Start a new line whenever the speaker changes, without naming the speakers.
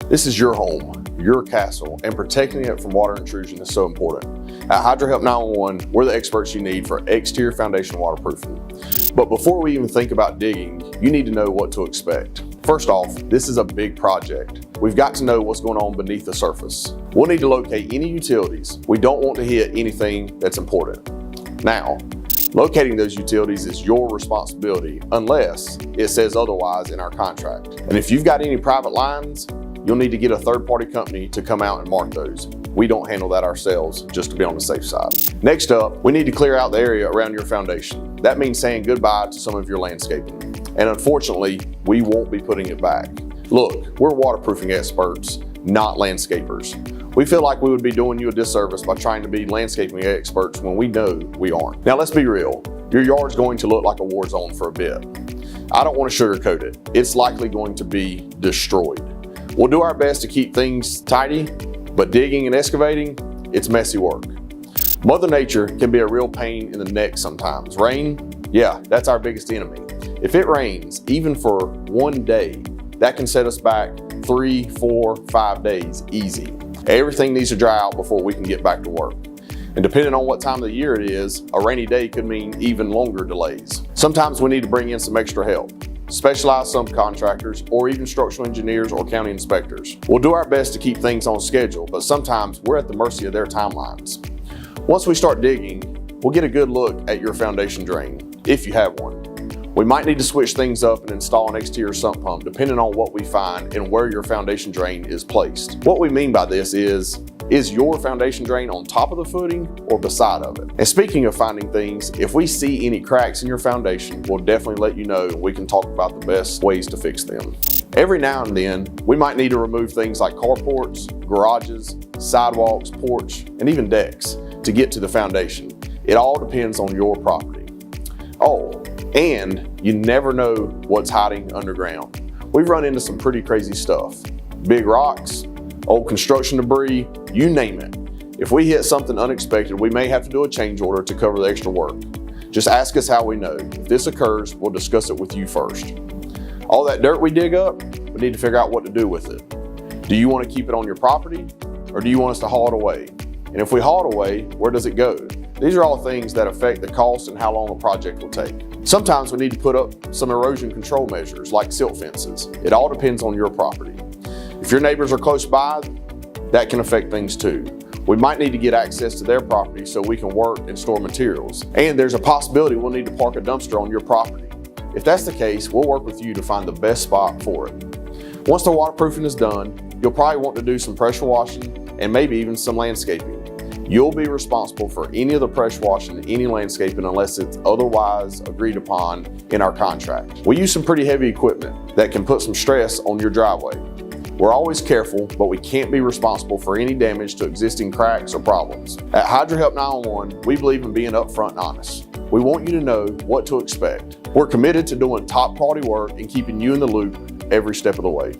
This is your home, your castle, and protecting it from water intrusion is so important. At HydroHelp 911, we're the experts you need for exterior foundation waterproofing. But before we even think about digging, you need to know what to expect. First off, this is a big project. We've got to know what's going on beneath the surface. We'll need to locate any utilities. We don't want to hit anything that's important. Now, locating those utilities is your responsibility unless it says otherwise in our contract. And if you've got any private lines, you'll need to get a third-party company to come out and mark those. We don't handle that ourselves, just to be on the safe side. Next up, we need to clear out the area around your foundation. That means saying goodbye to some of your landscaping. And unfortunately, we won't be putting it back. Look, we're waterproofing experts, not landscapers. We feel like we would be doing you a disservice by trying to be landscaping experts when we know we aren't. Now let's be real, your yard's going to look like a war zone for a bit. I don't want to sugarcoat it. It's likely going to be destroyed. We'll do our best to keep things tidy, but digging and excavating, it's messy work. Mother Nature can be a real pain in the neck sometimes. Rain, yeah, that's our biggest enemy. If it rains, even for one day, that can set us back 3, 4, 5 days easy. Everything needs to dry out before we can get back to work. And depending on what time of the year it is, a rainy day could mean even longer delays. Sometimes we need to bring in some extra help. Specialized subcontractors, or even structural engineers or county inspectors. We'll do our best to keep things on schedule, but sometimes we're at the mercy of their timelines. Once we start digging, we'll get a good look at your foundation drain, if you have one. We might need to switch things up and install an exterior sump pump depending on what we find and where your foundation drain is placed. What we mean by this is your foundation drain on top of the footing or beside of it? And speaking of finding things, if we see any cracks in your foundation, we'll definitely let you know and we can talk about the best ways to fix them. Every now and then, we might need to remove things like carports, garages, sidewalks, porch, and even decks to get to the foundation. It all depends on your property. Oh, and you never know what's hiding underground. We've run into some pretty crazy stuff. Big rocks, old construction debris, you name it. If we hit something unexpected, we may have to do a change order to cover the extra work. Just ask us how we know. If this occurs, we'll discuss it with you first. All that dirt we dig up, we need to figure out what to do with it. Do you want to keep it on your property, or do you want us to haul it away? And if we haul it away, where does it go? These are all things that affect the cost and how long a project will take. Sometimes we need to put up some erosion control measures like silt fences. It all depends on your property. If your neighbors are close by, that can affect things too. We might need to get access to their property so we can work and store materials. And there's a possibility we'll need to park a dumpster on your property. If that's the case, we'll work with you to find the best spot for it. Once the waterproofing is done, you'll probably want to do some pressure washing and maybe even some landscaping. You'll be responsible for any of the pressure washing and any landscaping unless it's otherwise agreed upon in our contract. We use some pretty heavy equipment that can put some stress on your driveway. We're always careful, but we can't be responsible for any damage to existing cracks or problems. At HydroHelp 911, we believe in being upfront and honest. We want you to know what to expect. We're committed to doing top quality work and keeping you in the loop every step of the way.